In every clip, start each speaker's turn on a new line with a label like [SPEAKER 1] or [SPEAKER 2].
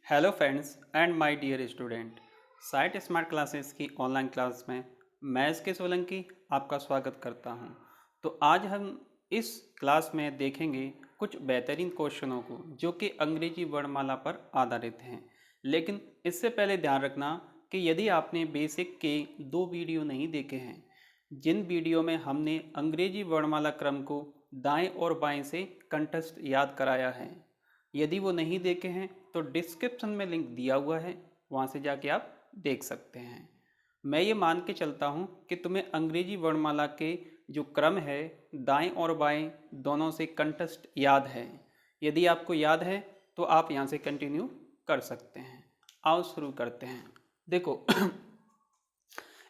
[SPEAKER 1] Hello friends and my dear student. Site smart classes की online class में मैं S के सोलंकी आपका स्वागत करता हूं। तो आज हम इस क्लास में देखेंगे कुछ बेहतरीन क्वेश्चनों को जो कि अंग्रेजी वर्णमाला पर आधारित हैं। लेकिन इससे पहले ध्यान रखना कि यदि आपने बेसिक के 2 वीडियो नहीं देखे हैं, जिन वीडियो में हमने अंग्रेजी वर्णमाला क्रम को दाएं और बाएं से कंठस्थ याद कराया है, यदि वो नहीं देखे हैं तो डिस्क्रिप्शन में लिंक दिया हुआ है, वहाँ से जाके आप देख सकते हैं। मैं ये मान के चलता हूँ कि तुम्हें अंग्रेजी वर्णमाला के जो क्रम है दाएं और बाएं दोनों से कंठस्थ याद है। यदि आपको याद है तो आप यहाँ से कंटिन्यू कर सकते हैं। आओ शुरू करते हैं। देखो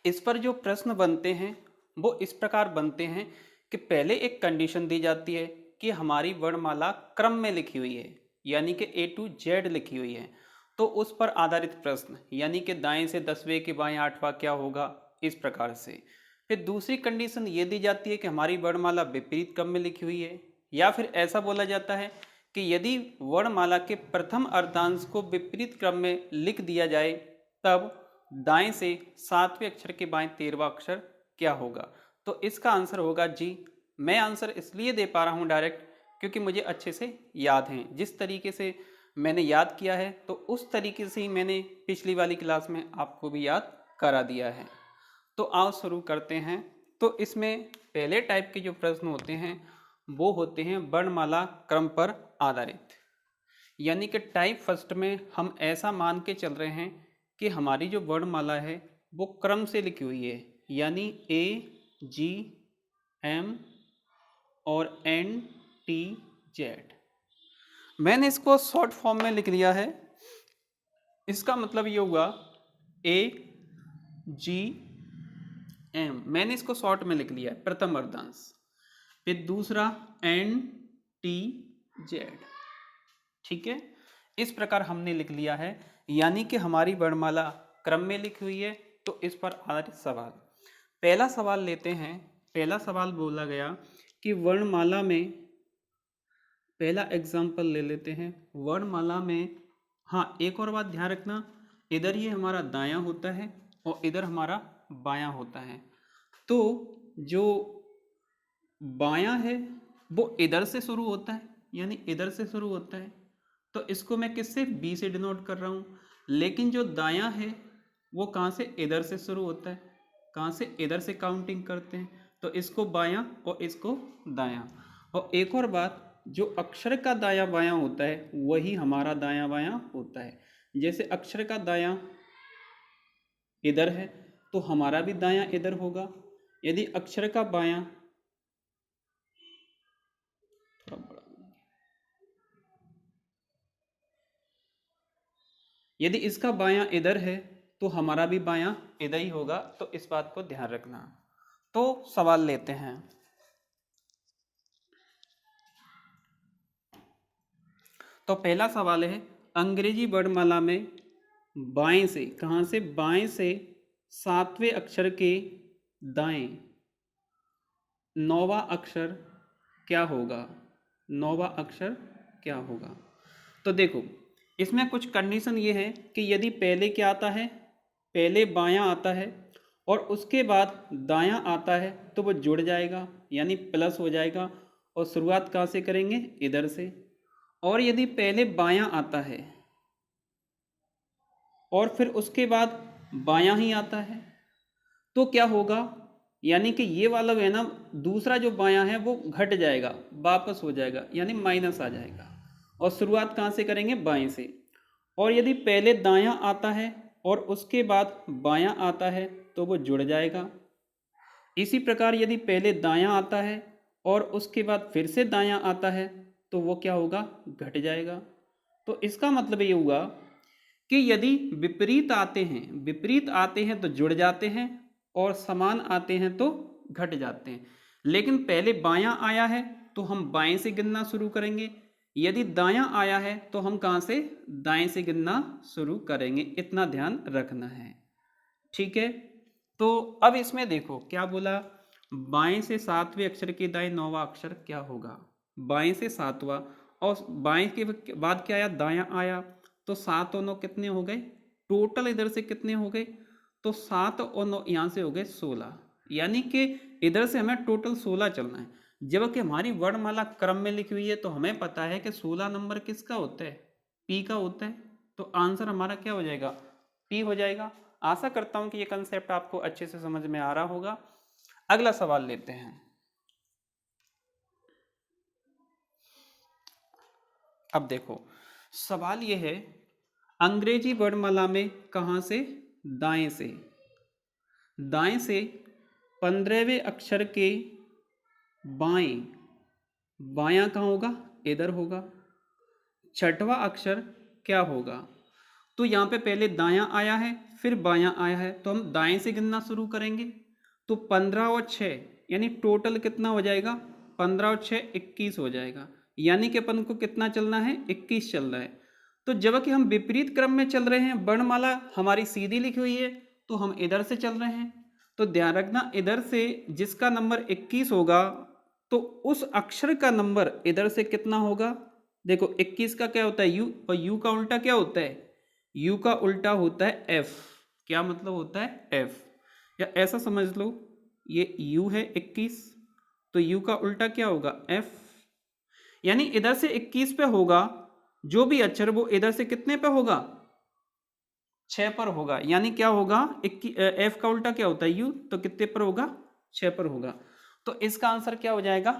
[SPEAKER 1] इस पर जो प्रश्न बनते हैं वो इस प्रकार बनते हैं कि पहले एक कंडीशन दी जाती है कि हमारी वर्णमाला क्रम में लिखी हुई है, यानी कि A to Z लिखी हुई है, तो उस पर आधारित प्रश्न यानी कि दाएं से 10वें के बाएं 8वां क्या होगा, इस प्रकार से। फिर दूसरी कंडीशन ये दी जाती है कि हमारी वर्णमाला विपरीत क्रम में लिखी हुई है, या फिर ऐसा बोला जाता है कि यदि वर्णमाला के प्रथम अर्धांश को विपरीत क्रम में लिख दिया जाए तब दाएं से 7वें अक्षर के बाएं 13वां अक्षर क्या होगा। तो इसका आंसर होगा जी। मैं आंसर इसलिए दे पा रहा हूँ डायरेक्ट क्योंकि मुझे अच्छे से याद हैं। जिस तरीके से मैंने याद किया है तो उस तरीके से ही मैंने पिछली वाली क्लास में आपको भी याद करा दिया है। तो आओ शुरू करते हैं। तो इसमें पहले टाइप के जो प्रश्न होते हैं वो होते हैं वर्णमाला क्रम पर आधारित, यानी कि टाइप फर्स्ट में हम ऐसा मान के चल रहे हैं कि हमारी जो वर्णमाला है वो क्रम से लिखी हुई है, यानी AGM और NTZ। मैंने इसको शॉर्ट फॉर्म में लिख लिया है। इसका मतलब ये हुआ AGM, मैंने इसको शॉर्ट में लिख लिया है प्रथम अर्धांश। फिर दूसरा NTZ, ठीक है। इस प्रकार हमने लिख लिया है, यानी कि हमारी वर्णमाला क्रम में लिखी हुई है। तो इस पर आधारित सवाल, पहला सवाल लेते हैं। पहला सवाल बोला गया कि वर्णमाला में, पहला एग्जाम्पल ले लेते हैं वर्णमाला में। हाँ, एक और बात ध्यान रखना, इधर ये हमारा दायां होता है और इधर हमारा बायां होता है। तो जो बायां है वो इधर से शुरू होता है, यानी इधर से शुरू होता है, तो इसको मैं किससे B से डिनोट कर रहा हूँ। लेकिन जो दायां है वो कहाँ से, इधर से शुरू होता है। कहाँ से, इधर से काउंटिंग करते हैं, तो इसको बायां और इसको दायां। और एक और बात, जो अक्षर का दायां बायां होता है वही हमारा दायां बायां होता है। जैसे अक्षर का दायां इधर है तो हमारा भी दायां इधर होगा। यदि अक्षर का बायां, थोड़ा बड़ा, यदि इसका बायां इधर है तो हमारा भी बायां इधर ही होगा। तो इस बात को ध्यान रखना। तो सवाल लेते हैं। तो पहला सवाल है, अंग्रेजी वर्णमाला में बाएं से, कहाँ से, बाएं से 7वें अक्षर के दाएं 9वां अक्षर क्या होगा। 9वां अक्षर क्या होगा। तो देखो इसमें कुछ कंडीशन ये है कि यदि पहले क्या आता है, पहले बायां आता है और उसके बाद दायां आता है तो वो जुड़ जाएगा, यानी प्लस हो जाएगा। और शुरुआत कहाँ से करेंगे, इधर से। और यदि पहले बायां आता है और फिर उसके बाद बायां ही आता है तो क्या होगा, यानी कि ये वाला है ना, दूसरा जो बायां है वो घट जाएगा, वापस हो जाएगा, यानी माइनस आ जाएगा। और शुरुआत कहाँ से करेंगे, बाएं से। और यदि पहले दायां आता है और उसके बाद बायां आता है तो वो जुड़ जाएगा। इसी प्रकार यदि पहले दायां आता है और उसके बाद फिर से दायां आता है तो वो क्या होगा, घट जाएगा। तो इसका मतलब ये हुआ कि यदि विपरीत आते हैं, विपरीत आते हैं तो जुड़ जाते हैं और समान आते हैं तो घट जाते हैं। लेकिन पहले बायां आया है तो हम बाएं से गिनना शुरू करेंगे, यदि दायां आया है तो हम कहाँ से, दाएं से गिनना शुरू करेंगे। इतना ध्यान रखना है, ठीक है। तो अब इसमें देखो क्या बोला, बाएं से 7वें अक्षर के दाएं 9वां अक्षर क्या होगा। बाएं से 7वां और बाएं के बाद क्या आया, दायां आया, तो 7 और 9 कितने हो गए, टोटल इधर से कितने हो गए, तो 7 और 9 यहाँ से हो गए 16, यानी कि इधर से हमें टोटल 16 चलना है। जबकि हमारी वर्णमाला क्रम में लिखी हुई है तो हमें पता है कि 16 नंबर किसका होता है, पी का होता है। तो आंसर हमारा क्या हो जाएगा, पी हो जाएगा। आशा करता हूं कि ये कंसेप्ट आपको अच्छे से समझ में आ रहा होगा। अगला सवाल लेते हैं। अब देखो सवाल ये है, अंग्रेजी वर्णमाला में कहां से, दाएं से, दाएं से 15वें अक्षर के बाएं, बायां कहाँ होगा, इधर होगा। छठवां अक्षर क्या होगा, तो यहाँ पे पहले दायां आया है फिर बायां आया है, तो हम दाएं से गिनना शुरू करेंगे। तो 15 और 6 यानी टोटल कितना हो जाएगा, 15 और 6 21 हो जाएगा, यानी कि अपन को कितना चलना है, 21 चल रहा है। तो जबकि हम विपरीत क्रम में चल रहे हैं, वर्णमाला हमारी सीधी लिखी हुई है तो हम इधर से चल रहे हैं। तो ध्यान रखना, इधर से जिसका नंबर 21 होगा तो उस अक्षर का नंबर इधर से कितना होगा। देखो 21 का क्या होता है, यू, और यू का उल्टा क्या होता है, यू का उल्टा होता है एफ। क्या मतलब होता है, एफ। या ऐसा समझ लो, ये यू है 21, तो यू का उल्टा क्या होगा, एफ। यानी इधर से 21 पे होगा जो भी अक्षर, वो इधर से कितने पे होगा, 6 पर होगा। यानी क्या होगा, एफ का उल्टा क्या होता है, यू, तो कितने पर होगा, 6 पर होगा। तो इसका आंसर क्या हो जाएगा,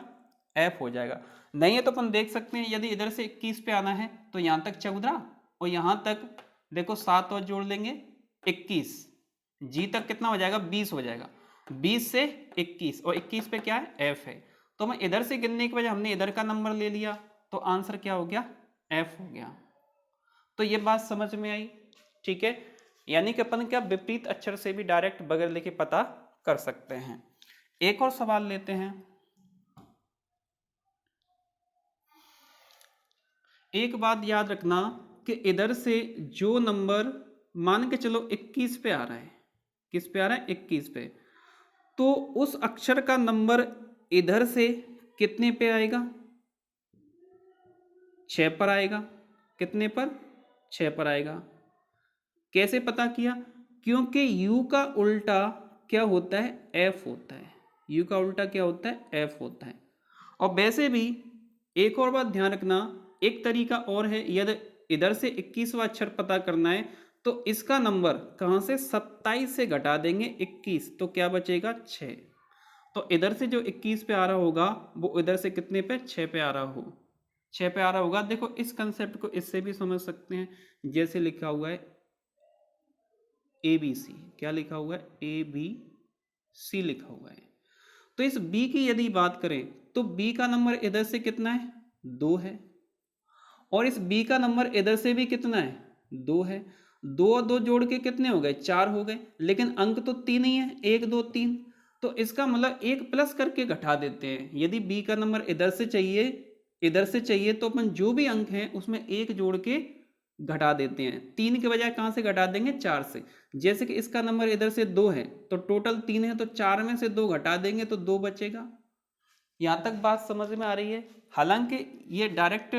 [SPEAKER 1] एफ हो जाएगा। नहीं है तो अपन देख सकते हैं, यदि इधर से 21 पे आना है तो यहां तक 14 और यहां तक देखो 7 और जोड़ लेंगे 21, जी तक कितना हो जाएगा, 20 हो जाएगा। 20 से 21 और 21 पे क्या है, एफ है। तो मैं इधर से गिनने की वजह हमने इधर का नंबर ले लिया, तो आंसर क्या हो गया, एफ हो गया। तो ये बात समझ में आई, ठीक है। यानी कि अपन क्या विपरीत अक्षर से भी डायरेक्ट बगैर लेके पता कर सकते हैं। एक और सवाल लेते हैं। एक बात याद रखना कि इधर से जो नंबर मान के चलो 21 पे आ रहा है, किस पे आ रहा है, 21 पे, तो उस अक्षर का नंबर इधर से कितने पे आएगा, 6 पर आएगा। कितने पर, 6 पर आएगा। कैसे पता किया, क्योंकि u का उल्टा क्या होता है, f होता है। u का उल्टा क्या होता है, f होता है। और वैसे भी एक और बात ध्यान रखना, एक तरीका और है, यदि इधर से 21वां अक्षर पता करना है तो इसका नंबर कहाँ से, 27 से घटा देंगे 21, तो क्या बचेगा, 6। तो इधर से जो 21 पे आ रहा होगा वो इधर से कितने पे, 6 पे आ रहा हो, 6 पे आ रहा होगा। देखो इस कंसेप्ट को इससे भी समझ सकते हैं, जैसे लिखा हुआ है ABC, क्या लिखा हुआ है, ABC लिखा हुआ है। तो इस B की यदि बात करें तो B का नंबर इधर से कितना है, 2 है, और इस B का नंबर इधर से भी कितना है, 2 है। 2 और 2 जोड़ के कितने हो गए, 4 हो गए, लेकिन अंक तो 3 ही है, 1 2 3। तो इसका मतलब एक प्लस करके घटा देते हैं। यदि B का नंबर इधर से चाहिए, इधर से चाहिए, तो अपन जो भी अंक हैं उसमें 1 जोड़ के घटा देते हैं। 3 के बजाय कहाँ से घटा देंगे, 4 से। जैसे कि इसका नंबर इधर से 2 है तो टोटल 3 है, तो 4 में से 2 घटा देंगे तो 2 बचेगा। यहाँ तक बात समझ में आ रही है। हालांकि ये डायरेक्ट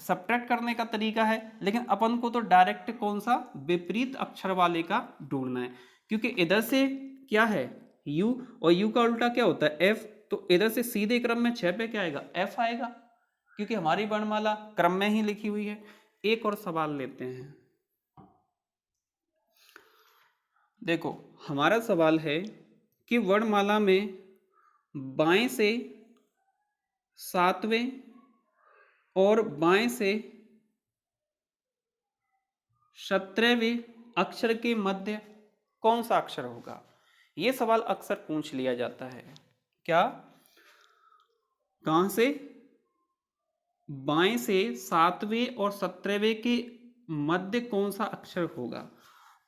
[SPEAKER 1] सब्ट्रैक्ट करने का तरीका है, लेकिन अपन को तो डायरेक्ट कौन सा, विपरीत अक्षर वाले का ढूंढना है, क्योंकि इधर से क्या है, u, और u का उल्टा क्या होता है, f। तो इधर से सीधे क्रम में 6 पे क्या आएगा, f आएगा, क्योंकि हमारी वर्णमाला क्रम में ही लिखी हुई है। एक और सवाल लेते हैं। देखो हमारा सवाल है कि वर्णमाला में बाएं से 7वें और बाएं से 17वें अक्षर के मध्य कौन सा अक्षर होगा। यह सवाल अक्सर पूछ लिया जाता है। क्या, कहां से, बाएं से 7वें और 17वें के मध्य कौन सा अक्षर होगा।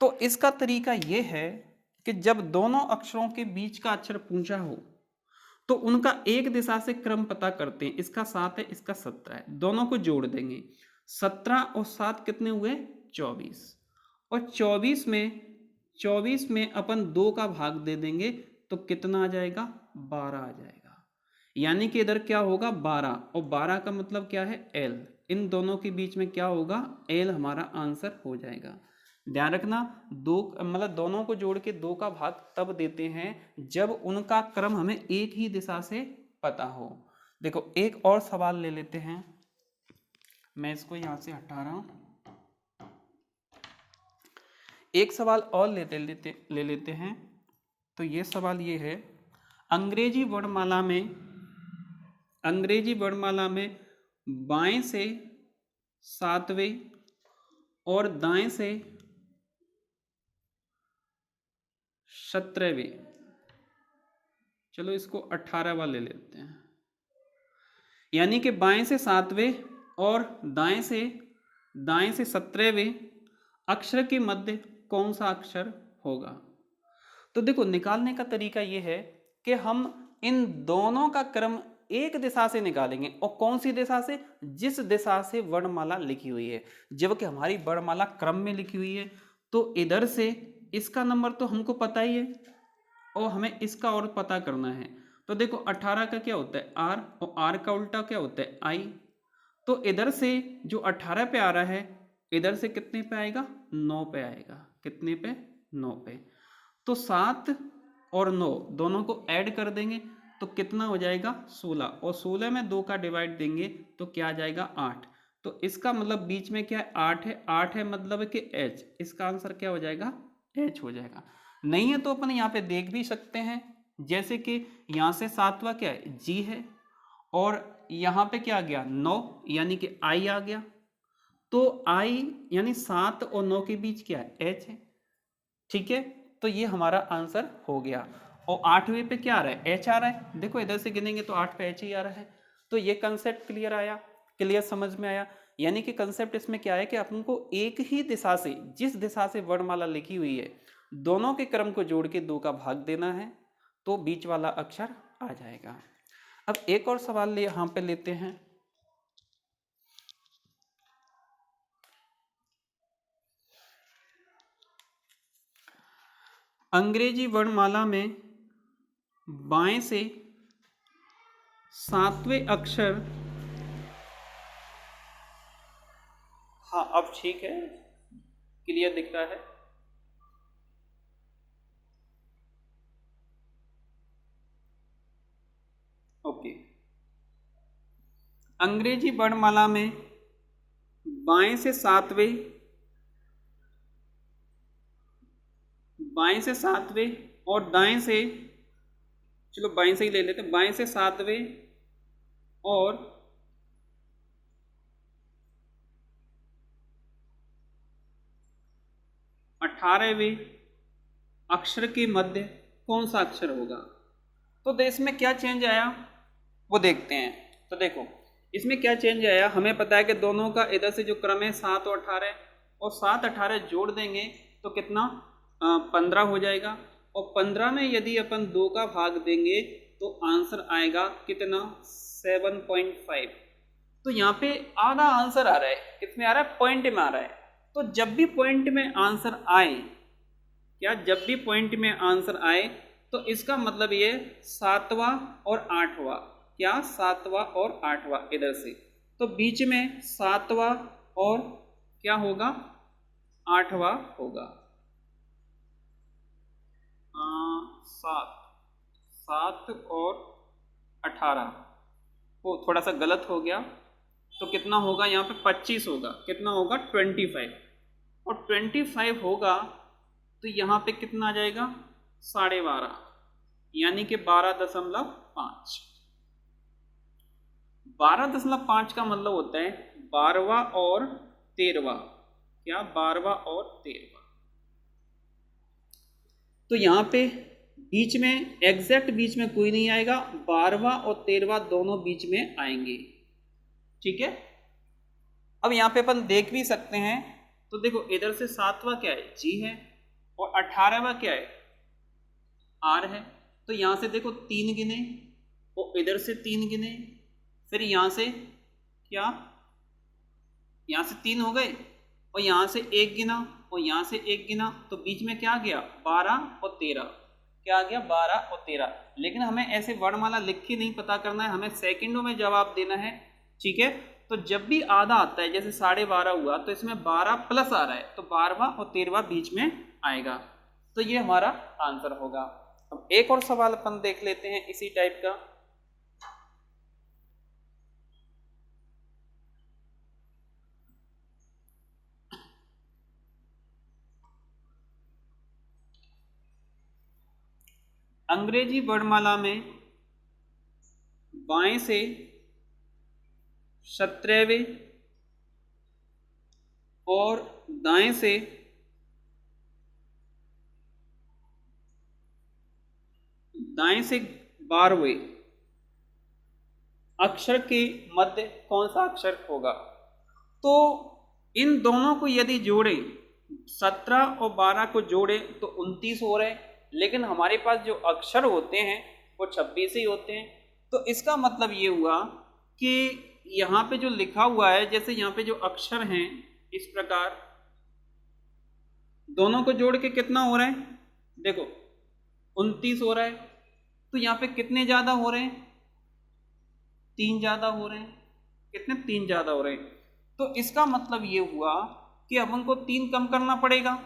[SPEAKER 1] तो इसका तरीका यह है कि जब दोनों अक्षरों के बीच का अक्षर पूछा हो तो उनका एक दिशा से क्रम पता करते हैं। इसका 7 है, इसका 17 है, दोनों को जोड़ देंगे। 17 और 7 कितने हुए, 24, और 24 में अपन 2 का भाग दे देंगे तो कितना आ जाएगा, 12 आ जाएगा। यानी कि इधर क्या होगा, 12, और 12 का मतलब क्या है, L। इन दोनों के बीच में क्या होगा, एल हमारा आंसर हो जाएगा। ध्यान रखना, दो मतलब दोनों को जोड़ के 2 का भाग तब देते हैं जब उनका क्रम हमें एक ही दिशा से पता हो। देखो एक और सवाल ले लेते हैं, मैं इसको यहां से हटा रहा हूं। एक सवाल और ले लेते हैं। तो ये सवाल ये है, अंग्रेजी वर्णमाला में बाएं से 7वें और दाएं से 17वें, चलो इसको 18वां ले लेते हैं, यानी कि बाएं से 7वें और दाएं से 17वें अक्षर के मध्य कौन सा अक्षर होगा। तो देखो निकालने का तरीका यह है कि हम इन दोनों का क्रम एक दिशा से निकालेंगे, और कौन सी दिशा से, जिस दिशा से वर्णमाला लिखी हुई है। जबकि हमारी वर्णमाला क्रम में लिखी हुई है तो इधर से इसका नंबर तो हमको पता ही है और हमें इसका और पता करना है। तो देखो 18 का क्या होता है आर, और आर का उल्टा क्या होता है आई। तो इधर से जो 18 पे आ रहा है इधर से कितने पे आएगा, 9 पे आएगा। कितने पे, 9 पे। तो 7 और 9 दोनों को ऐड कर देंगे तो कितना हो जाएगा 16, और 16 में 2 का डिवाइड देंगे तो क्या आ जाएगा 8। तो इसका मतलब बीच में क्या है 8 है, 8 है मतलब कि H, इसका आंसर क्या हो जाएगा H हो जाएगा। नहीं है तो अपन यहाँ पे देख भी सकते हैं, जैसे कि यहाँ से 7वां क्या है G है, और यहाँ पे क्या आ गया 9 यानी कि I आ गया। तो I यानी 7 और 9 के बीच क्या है H है। ठीक है, तो ये हमारा आंसर हो गया। और 8वें पे क्या आ रहा है H आ रहा है। देखो इधर से गिनेंगे तो 8 पे H ही आ रहा है। तो ये कंसेप्ट क्लियर समझ में आया। यानी कि कंसेप्ट इसमें क्या है कि अपन को एक ही दिशा से, जिस दिशा से वर्णमाला लिखी हुई है, दोनों के क्रम को जोड़ के 2 का भाग देना है तो बीच वाला अक्षर आ जाएगा। अब एक और सवाल यहाँ पे लेते हैं। अंग्रेजी वर्णमाला में बाएं से 7वें अक्षर, हाँ अब ठीक है, क्लियर दिख रहा है। ओके, अंग्रेजी वर्णमाला में बाएं से 7वें और दाएं से, चलो बाएं से ही ले लेते हैं, बाएं से 7वें और 18वें अक्षर के मध्य कौन सा अक्षर होगा। तो इसमें क्या चेंज आया वो देखते हैं। तो देखो इसमें क्या चेंज आया, हमें पता है कि दोनों का इधर से जो क्रम है 7 और 18, और 7 18 जोड़ देंगे तो कितना 15 हो जाएगा, और 15 में यदि अपन 2 का भाग देंगे तो आंसर आएगा कितना 7.5। तो यहाँ पे आधा आंसर आ रहा है, कितने आ रहा है पॉइंट में आ रहा है। तो जब भी पॉइंट में आंसर आए, क्या जब भी पॉइंट में आंसर आए तो इसका मतलब ये 7वां और 8वां, क्या 7वां और 8वां इधर से, तो बीच में 7वां और क्या होगा 8वां होगा। 7 और 18, वो थोड़ा सा गलत हो गया, तो कितना होगा यहाँ पे 25 होगा, कितना होगा 25, और 25 होगा तो यहाँ पे कितना आ जाएगा 12.5, यानी कि 12.5। 12.5 का मतलब होता है 12वां और 13वां, क्या 12वां और 13वां। तो यहाँ पे बीच में, एग्जैक्ट बीच में कोई नहीं आएगा, 12वां और 13वां दोनों बीच में आएंगे। ठीक है, अब यहाँ पे अपन देख भी सकते हैं। तो देखो इधर से 7वां क्या है जी है, और 18वां क्या है आर है। तो यहाँ से देखो 3 गिने, और इधर से 3 गिने, फिर यहाँ से क्या, यहाँ से 3 हो गए, और यहाँ से 1 गिना, और यहाँ से 1 गिना, तो बीच में क्या आ गया 12 और 13, क्या आ गया 12 और 13। लेकिन हमें ऐसे वर्णमाला लिख के नहीं पता करना है, हमें सेकंडों में जवाब देना है। ठीक है, तो जब भी आधा आता है, जैसे 12.5 हुआ तो इसमें 12 प्लस आ रहा है, तो 12वां और 13वां बीच में आएगा, तो ये हमारा आंसर होगा। अब एक और सवाल अपन देख लेते हैं इसी टाइप का। अंग्रेजी वर्णमाला में बाएं से 17वें और दाएं से 12वें अक्षर के मध्य कौन सा अक्षर होगा? तो इन दोनों को यदि जोड़े, 17 और 12 को जोड़े तो 29 हो रहे, लेकिन हमारे पास जो अक्षर होते हैं वो 26 ही होते हैं। तो इसका मतलब ये हुआ कि यहाँ पे जो लिखा हुआ है, जैसे यहाँ पे जो अक्षर हैं इस प्रकार, दोनों को जोड़ के कितना हो रहा है, देखो 29 हो रहा है। तो यहाँ पे कितने ज्यादा हो रहे हैं? 3 ज्यादा हो रहे हैं। कितने? 3 ज्यादा हो रहे हैं। तो इसका मतलब ये हुआ कि अब हमको 3 कम करना पड़ेगा,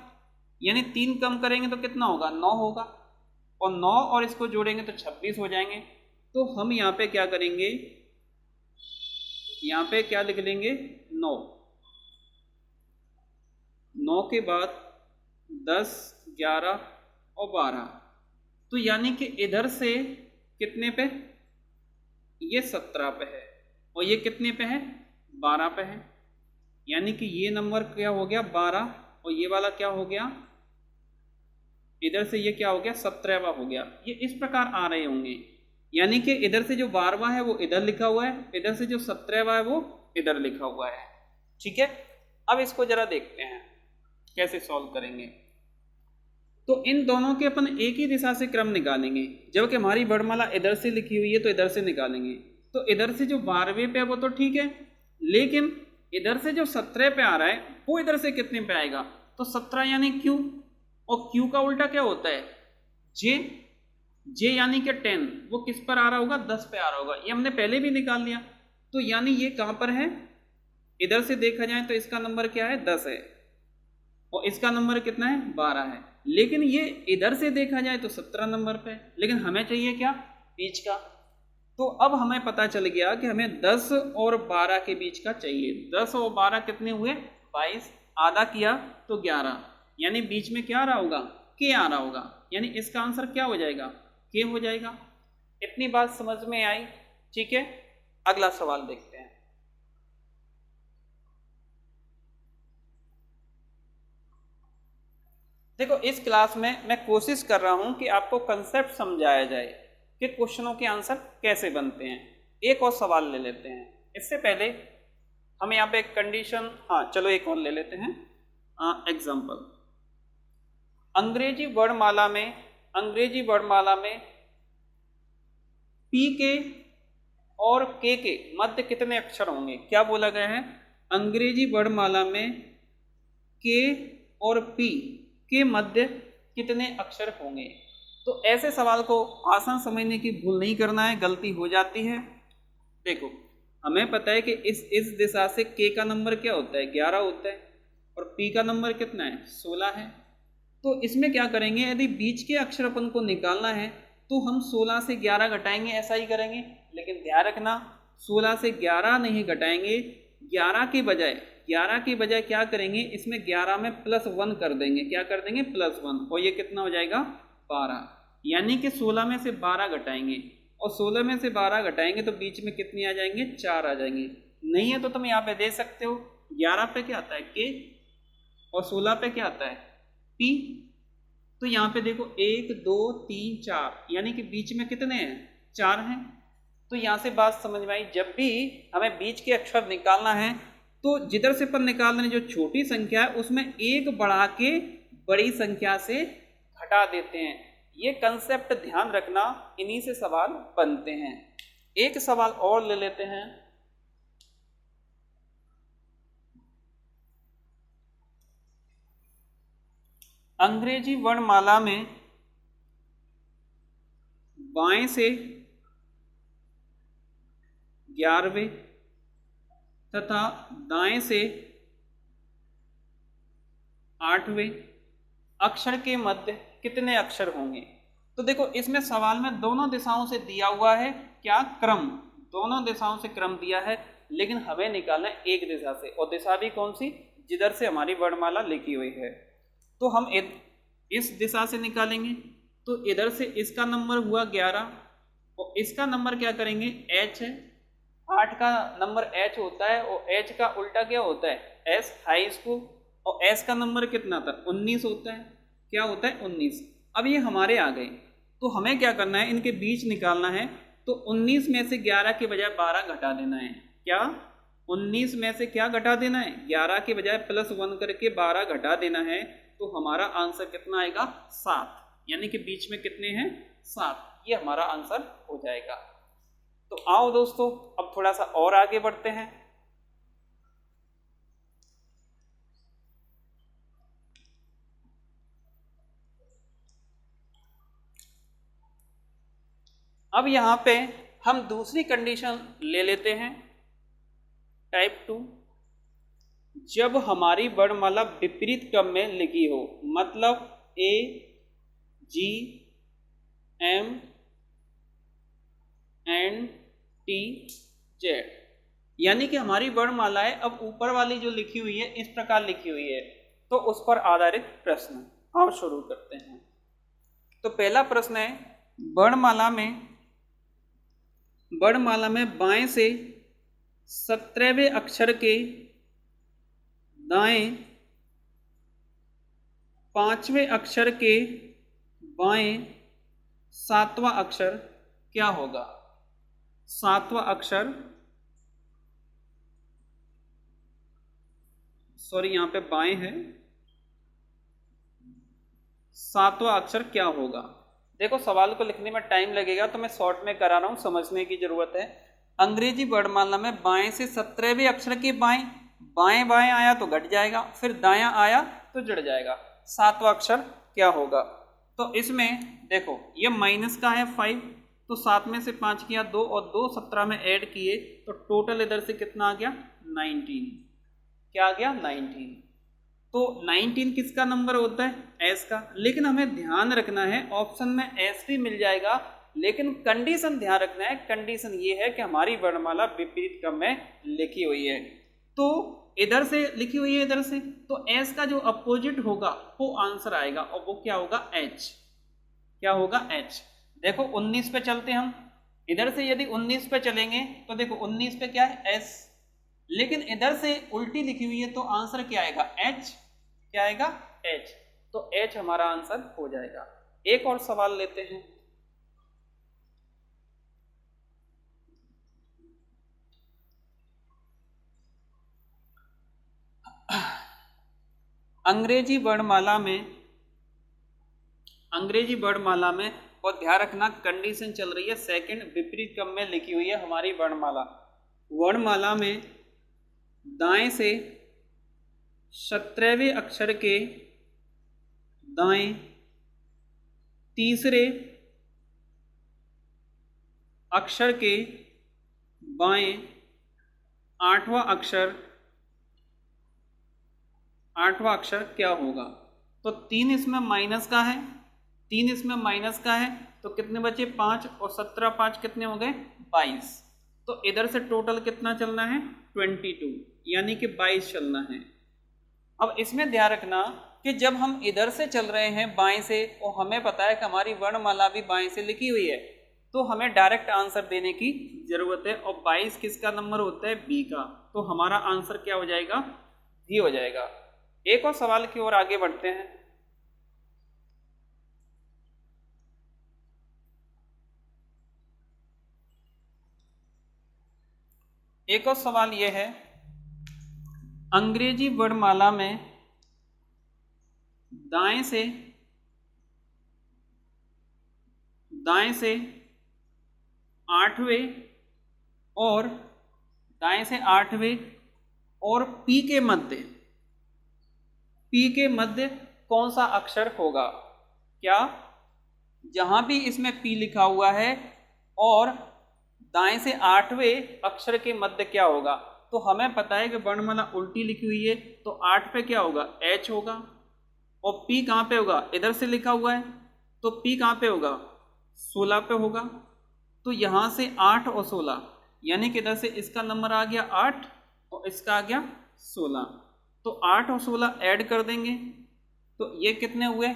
[SPEAKER 1] यानी 3 कम करेंगे तो कितना होगा? 9 होगा, और 9 और इसको जोड़ेंगे तो 26 हो जाएंगे। तो हम यहाँ पे क्या करेंगे, यहाँ पे क्या लिख लेंगे? 9। 9 के बाद 10, 11 और 12, तो यानी कि इधर से कितने पे? ये 17 पे है, और ये कितने पे है? 12 पे है। यानी कि ये नंबर क्या हो गया? 12, और ये वाला क्या हो गया? इधर से ये क्या हो गया? 17वां हो गया। ये इस प्रकार आ रहे होंगे, यानी कि इधर से जो 12वां है वो इधर लिखा हुआ है, इधर से जो 17वां है वो इधर लिखा हुआ है। ठीक है, अब इसको जरा देखते हैं कैसे सॉल्व करेंगे। तो इन दोनों के अपन एक ही दिशा से क्रम निकालेंगे, जबकि हमारी वर्णमाला इधर से लिखी हुई है तो इधर से निकालेंगे। तो इधर से जो 12वें पे है वो तो ठीक है, लेकिन इधर से जो 17 पे आ रहा है वो इधर से कितने पे आएगा? तो 17 यानी Q, और Q का उल्टा क्या होता है? J। J यानी कि 10, वो किस पर आ रहा होगा? 10 पे आ रहा होगा। ये हमने पहले भी निकाल लिया। तो यानी ये कहां पर है? इधर से देखा जाए तो इसका नंबर क्या है? 10 है, और इसका नंबर कितना है? 12 है। लेकिन ये इधर से देखा जाए तो 17 नंबर पे, लेकिन हमें चाहिए क्या? बीच का। तो अब हमें पता चल गया कि हमें 10 और 12 के बीच का चाहिए। 10 और 12 कितने हुए? 22। आधा किया तो 11, यानी बीच में क्या आ रहा होगा? के आ रहा होगा, यानी इसका आंसर क्या हो जाएगा? के हो जाएगा। इतनी बात समझ में आई? ठीक है, अगला सवाल देखते हैं। देखो, इस क्लास में मैं कोशिश कर रहा हूं कि आपको कंसेप्ट समझाया जाए कि क्वेश्चनों के आंसर कैसे बनते हैं। एक और सवाल ले लेते हैं। इससे पहले हम यहाँ पे एक कंडीशन, हाँ चलो एक और ले लेते हैं एग्जाम्पल। अंग्रेजी वर्णमाला में पी के और के मध्य कितने अक्षर होंगे? क्या बोला गया है? अंग्रेजी वर्णमाला में के और पी के मध्य कितने अक्षर होंगे? तो ऐसे सवाल को आसान समझने की भूल नहीं करना है, गलती हो जाती है। देखो, हमें पता है कि इस दिशा से के का नंबर क्या होता है? 11 होता है, और पी का नंबर कितना है? 16 है। तो इसमें क्या करेंगे, यदि बीच के अक्षर अपन को निकालना है तो हम 16 से 11 घटाएंगे, ऐसा ही करेंगे। लेकिन ध्यान रखना, 16 से 11 नहीं घटाएंगे, 11 के बजाय क्या करेंगे, इसमें 11 में +1 कर देंगे। क्या कर देंगे? +1, और ये कितना हो जाएगा? 12। यानी कि 16 में से 12 घटाएंगे, और 16 में से 12 घटाएंगे तो बीच में कितने आ जाएंगे? 4 आ जाएंगे। नहीं है तो तुम यहाँ पे दे सकते हो, 11 पे क्या आता है? के, और 16 पे क्या आता है? पी। तो यहाँ पे देखो 1 2 3 4, यानी कि बीच में कितने हैं? 4 हैं। तो यहाँ से बात समझ में आई, जब भी हमें बीच के अक्षर निकालना है तो जिधर से अपन निकाल रहे हैं जो छोटी संख्या है उसमें एक बढ़ा के बड़ी संख्या से घटा देते हैं। ये कंसेप्ट ध्यान रखना, इन्हीं से सवाल बनते हैं। एक सवाल और ले लेते हैं। अंग्रेजी वर्णमाला में बाएं से 11वें, तथा दाएं से 8वें अक्षर के मध्य कितने अक्षर होंगे। तो देखो इसमें सवाल में दोनों दिशाओं से दिया हुआ है क्या, क्रम, दोनों दिशाओं से क्रम दिया है, लेकिन हमें निकालना है एक दिशा से, और दिशा भी कौन सी, जिधर से हमारी वर्णमाला लिखी हुई है। तो हम इस दिशा से निकालेंगे, तो इधर से इसका नंबर हुआ 11 और इसका नंबर क्या करेंगे, h है, 8 का नंबर h होता है और h का उल्टा क्या होता है, s, हाई स्कूल, और s का नंबर कितना था, 19 होता है, क्या होता है 19। अब ये हमारे आ गए, तो हमें क्या करना है, इनके बीच निकालना है। तो 19 में से 11 के बजाय 12 घटा देना है, क्या 19 में से क्या घटा देना है, 11 के बजाय +1 करके 12 घटा देना है। तो हमारा आंसर कितना आएगा, 7, यानी कि बीच में कितने हैं, 7, ये हमारा आंसर हो जाएगा। तो आओ दोस्तों अब थोड़ा सा और आगे बढ़ते हैं। अब यहाँ पे हम दूसरी कंडीशन ले लेते हैं, टाइप 2, जब हमारी वर्णमाला विपरीत क्रम में लिखी हो, मतलब A, G, M, N, T, Z, यानी कि हमारी वर्णमालाएं अब ऊपर वाली जो लिखी हुई है इस प्रकार लिखी हुई है। तो उस पर आधारित प्रश्न आओ शुरू करते हैं। तो पहला प्रश्न है, वर्णमाला में बाएं से 17वें अक्षर के दाएं 5वें अक्षर के बाएं 7वां अक्षर क्या होगा। 7वां अक्षर, सॉरी यहाँ पे बाएं है, 7वां अक्षर क्या होगा। देखो सवाल को लिखने में टाइम लगेगा तो मैं शॉर्ट में करा रहा हूं, समझने की जरूरत है। अंग्रेजी वर्णमाला में बाएं से 17वें अक्षर के बाएं, बाएं बाएं आया तो घट जाएगा, फिर दायां आया तो जुड़ जाएगा, 7वां अक्षर क्या होगा। तो इसमें देखो ये माइनस का है 5, तो 7 में से 5 किया 2 और 2 17 में ऐड किए तो टोटल इधर से कितना आ गया 19, क्या आ गया 19। तो 19 किसका नंबर होता है, एस का। लेकिन हमें ध्यान रखना है ऑप्शन में एस भी मिल जाएगा, लेकिन कंडीशन ध्यान रखना है, कंडीशन ये है कि हमारी वर्णमाला विपरीत क्रम में लिखी हुई है। तो इधर से लिखी हुई है इधर से, तो एस का जो अपोजिट होगा वो आंसर आएगा और वो क्या होगा एच, क्या होगा एच। देखो 19 पे चलते हम, इधर से यदि 19 पे चलेंगे तो देखो 19 पे क्या है एस, लेकिन इधर से उल्टी लिखी हुई है तो आंसर क्या आएगा एच, क्या आएगा एच। तो एच हमारा आंसर हो जाएगा। एक और सवाल लेते हैं। अंग्रेजी वर्णमाला में और ध्यान रखना कंडीशन चल रही है सेकंड, विपरीत क्रम में लिखी हुई है हमारी वर्णमाला में दाएं से 17वें अक्षर के दाएं तीसरे अक्षर के बाएं 8वां अक्षर क्या होगा। तो 3 इसमें माइनस का है, 3 इसमें माइनस का है, तो कितने बचे 5 और 17 5 कितने हो गए 22। तो इधर से टोटल कितना चलना है 22, यानी कि 22 चलना है। अब इसमें ध्यान रखना कि जब हम इधर से चल रहे हैं बाएं से और हमें पता है कि हमारी वर्णमाला भी बाएं से लिखी हुई है, तो हमें डायरेक्ट आंसर देने की जरूरत है। और 22 किसका नंबर होता है बी का, तो हमारा आंसर क्या हो जाएगा बी हो जाएगा। एक और सवाल की ओर आगे बढ़ते हैं। एक और सवाल यह है, अंग्रेजी वर्णमाला में दाएं से 8वें और दाएं से 8वें और पी के मध्य कौन सा अक्षर होगा। क्या, जहां भी इसमें पी लिखा हुआ है और दाएं से 8वें अक्षर के मध्य क्या होगा, तो हमें पता है कि वर्णमाला उल्टी लिखी हुई है, तो 8 पे क्या होगा, H होगा। और P कहाँ पे होगा, इधर से लिखा हुआ है, तो P कहाँ पे होगा, 16 पे होगा। तो यहाँ से 8 और 16, यानी कि इधर से इसका नंबर आ गया 8 और इसका आ गया 16। तो 8 और 16 ऐड कर देंगे, तो ये कितने हुए,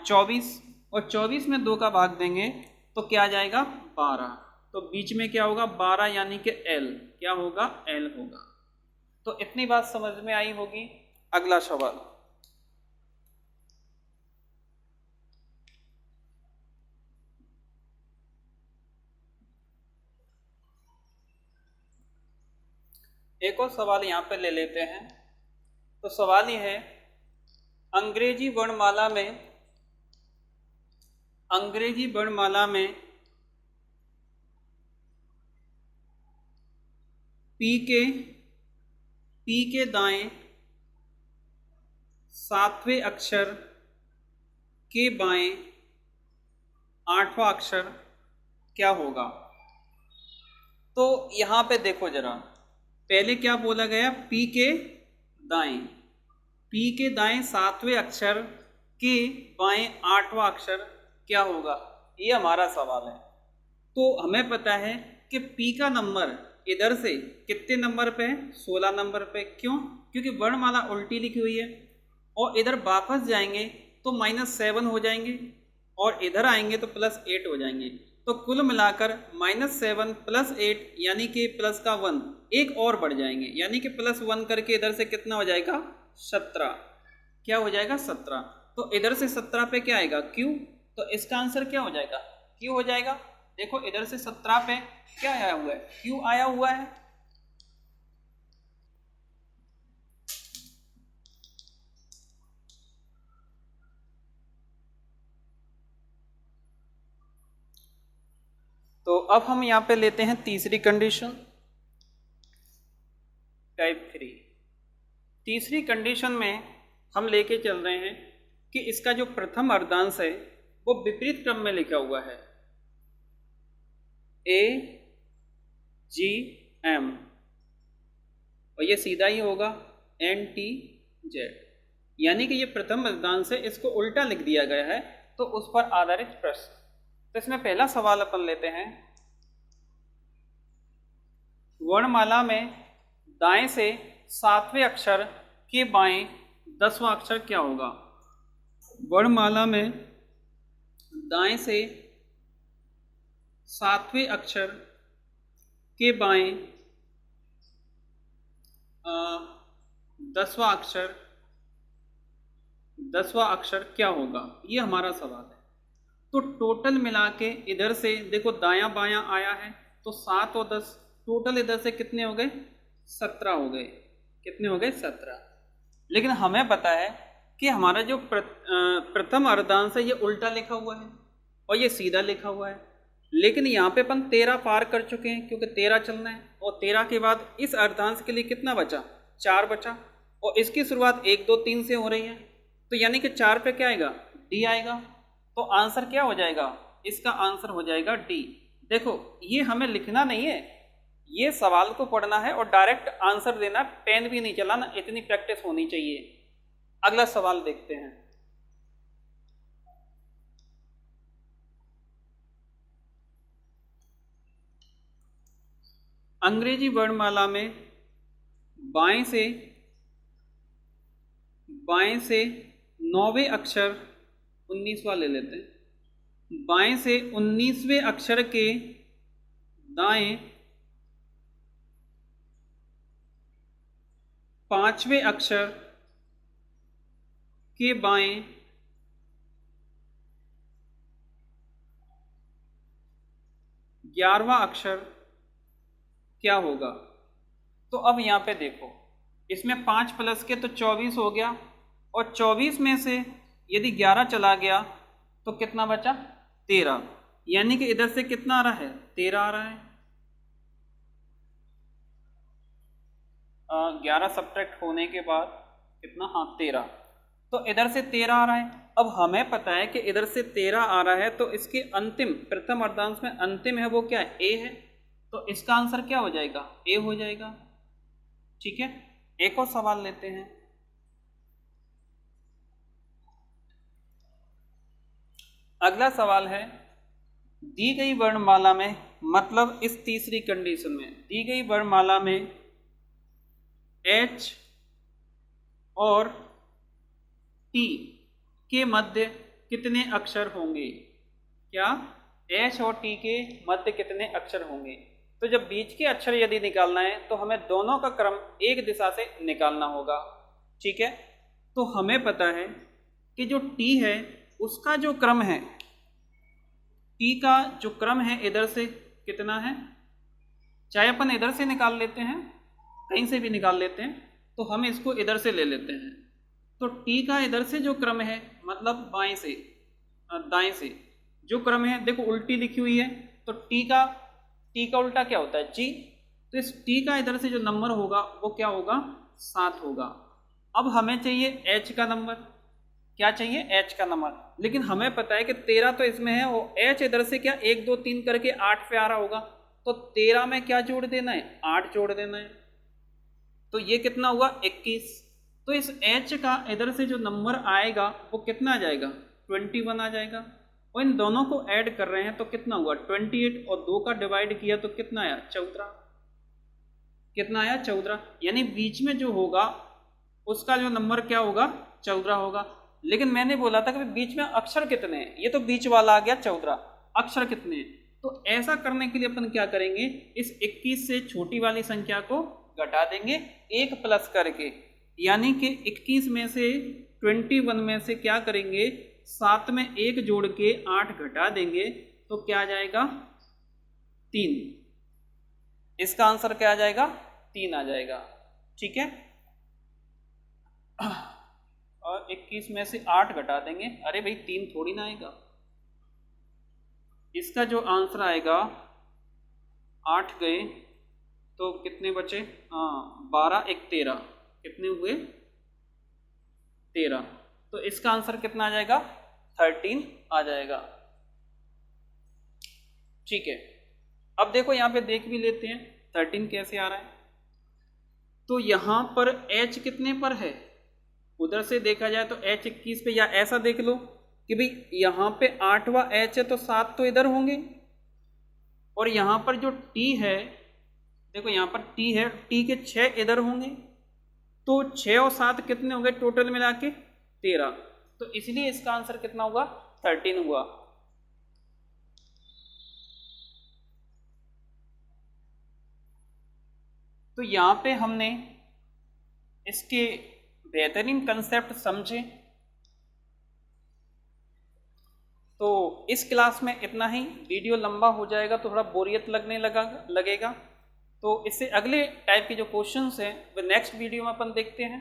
[SPEAKER 1] 24। और 24 में 2 का भाग देंगे तो क्या आ जाएगा, 12। तो बीच में क्या होगा, 12, यानी कि L क्या होगा, L होगा। तो इतनी बात समझ में आई होगी। अगला सवाल, एक और सवाल यहाँ पे ले लेते हैं। तो सवाल ये है, अंग्रेजी वर्णमाला में पी के दाएं 7वें अक्षर के बाएं 8वां अक्षर क्या होगा। तो यहाँ पे देखो जरा, पहले क्या बोला गया, पी के दाएं 7वें अक्षर के बाएं 8वां अक्षर क्या होगा, ये हमारा सवाल है। तो हमें पता है कि पी का नंबर इधर से कितने नंबर पे है, 16 नंबर पे। क्यों, क्योंकि वर्णमाला उल्टी लिखी हुई है। और इधर वापस जाएंगे तो -7 हो जाएंगे, और इधर आएंगे तो +8 हो जाएंगे। तो कुल मिलाकर -7 +8 यानी कि प्लस का 1 एक और बढ़ जाएंगे, यानी कि +1 करके इधर से कितना हो जाएगा, 17। क्या हो जाएगा, 17। तो इधर से 17 पे क्या आएगा, Q। तो इसका आंसर क्या हो जाएगा, Q हो जाएगा। देखो इधर से 17 पे क्या आया हुआ है, Q आया हुआ है। तो अब हम यहाँ पे लेते हैं तीसरी कंडीशन, टाइप 3। तीसरी कंडीशन में हम लेके चल रहे हैं कि इसका जो प्रथम अर्धांश है वो विपरीत क्रम में लिखा हुआ है, AGM, और ये सीधा ही होगा NTZ, यानी कि ये प्रथम अर्धांश है, इसको उल्टा लिख दिया गया है। तो उस पर आधारित प्रश्न। तो इसमें पहला सवाल अपन लेते हैं, वर्णमाला में दाएं से 7वें अक्षर के बाएं 10वां अक्षर क्या होगा। वर्णमाला में दाएं से 7वें अक्षर के बाएं 10वां अक्षर क्या होगा, ये हमारा सवाल है। तो टोटल मिला के इधर से देखो दायां बायां आया है, तो 7 और 10 टोटल इधर से कितने हो गए, 17 हो गए। कितने हो गए, 17। लेकिन हमें पता है कि हमारा जो प्रथम अर्धांश है ये उल्टा लिखा हुआ है और ये सीधा लिखा हुआ है। लेकिन यहाँ पे अपन 13 पार कर चुके हैं, क्योंकि 13 चलना है। और 13 के बाद इस अर्धांश के लिए कितना बचा, 4 बचा, और इसकी शुरुआत 1 2 3 से हो रही है। तो यानी कि 4 पे क्या आएगा, डी आएगा। तो आंसर क्या हो जाएगा, इसका आंसर हो जाएगा डी। देखो ये हमें लिखना नहीं है, ये सवाल को पढ़ना है और डायरेक्ट आंसर देना, पेन भी नहीं चलाना, इतनी प्रैक्टिस होनी चाहिए। अगला सवाल देखते हैं। अंग्रेजी वर्णमाला में बाएं से 9वें अक्षर 19वां ले लेते हैं। बाएं से 19वें अक्षर के दाएं 5वें अक्षर के बाएं 11वां अक्षर क्या होगा। तो अब यहाँ पे देखो, इसमें 5 प्लस के तो 24 हो गया, और 24 में से यदि 11 चला गया तो कितना बचा, 13। यानी कि इधर से कितना आ रहा है, 13 आ रहा है। 11 सब्ट्रैक्ट होने के बाद कितना, हाँ 13। तो इधर से 13 आ रहा है। अब हमें पता है कि इधर से 13 आ रहा है, तो इसके अंतिम प्रथम अर्धांश में अंतिम है वो क्या है, ए है। तो इसका आंसर क्या हो जाएगा, ए हो जाएगा। ठीक है, एक और सवाल लेते हैं। अगला सवाल है, दी गई वर्णमाला में, मतलब इस तीसरी कंडीशन में दी गई वर्णमाला में H और T के मध्य कितने अक्षर होंगे? क्या H और T के मध्य कितने अक्षर होंगे? तो जब बीच के अक्षर यदि निकालना है तो हमें दोनों का क्रम एक दिशा से निकालना होगा। ठीक है, तो हमें पता है कि जो T है उसका जो क्रम है, T का जो क्रम है इधर से कितना है, चाहे अपन इधर से निकाल लेते हैं, कहीं से भी निकाल लेते हैं, तो हम इसको इधर से ले लेते हैं। तो T का इधर से जो क्रम है, मतलब बाएं से दाएं से जो क्रम है, देखो उल्टी लिखी हुई है, तो T का उल्टा क्या होता है? G। तो इस T का इधर से जो नंबर होगा वो क्या होगा? 7 होगा। अब हमें चाहिए H का नंबर। क्या चाहिए? H का नंबर। लेकिन हमें पता है कि 13 तो इसमें है, वो H इधर से क्या 1 2 3 करके 8 पे आ रहा होगा, तो 13 में क्या जोड़ देना है? 8 जोड़ देना है। तो ये कितना हुआ? 21। तो इस H का इधर से जो नंबर आएगा वो कितना आ जाएगा? 21 आ जाएगा। और इन दोनों को ऐड कर रहे हैं तो कितना हुआ? 28, और 2 का डिवाइड किया तो कितना आया? 14। कितना आया? 14। यानी बीच में जो होगा उसका जो नंबर क्या होगा? 14 होगा। लेकिन मैंने बोला था कि बीच में अक्षर कितने हैं, ये तो बीच वाला आ गया 14, अक्षर कितने हैं? तो ऐसा करने के लिए अपन क्या करेंगे, इस 21 से छोटी वाली संख्या को घटा देंगे 1 प्लस करके, यानी कि 21 में से 21 में से क्या करेंगे, 7 में 1 जोड़ के 8 घटा देंगे, तो क्या आ जाएगा? 3। इसका आंसर क्या आ जाएगा? 3 आ जाएगा। ठीक है, और 21 में से 8 घटा देंगे, अरे भाई 3 थोड़ी ना आएगा, इसका जो आंसर आएगा 8 गए तो कितने बचे? 12 1 13, कितने हुए? 13। तो इसका आंसर कितना आ जाएगा? 13 आ जाएगा। ठीक है, अब देखो यहाँ पे देख भी लेते हैं 13 कैसे आ रहा है। तो यहाँ पर H कितने पर है? उधर से देखा जाए तो H 21 पे, या ऐसा देख लो कि भाई यहाँ पे 8वां H है तो 7 तो इधर होंगे, और यहाँ पर जो T है, देखो यहाँ पर T है, T के 6 इधर होंगे, तो 6 और 7 कितने हो गए टोटल मिला के? 13। तो इसलिए इसका आंसर कितना हुआ? 13 हुआ। तो यहाँ पे हमने इसके बेहतरीन कंसेप्ट समझे। तो इस क्लास में इतना ही, वीडियो लंबा हो जाएगा तो थोड़ा बोरियत लगने लगेगा, तो इससे अगले टाइप के जो क्वेश्चंस हैं वो नेक्स्ट वीडियो में अपन देखते हैं।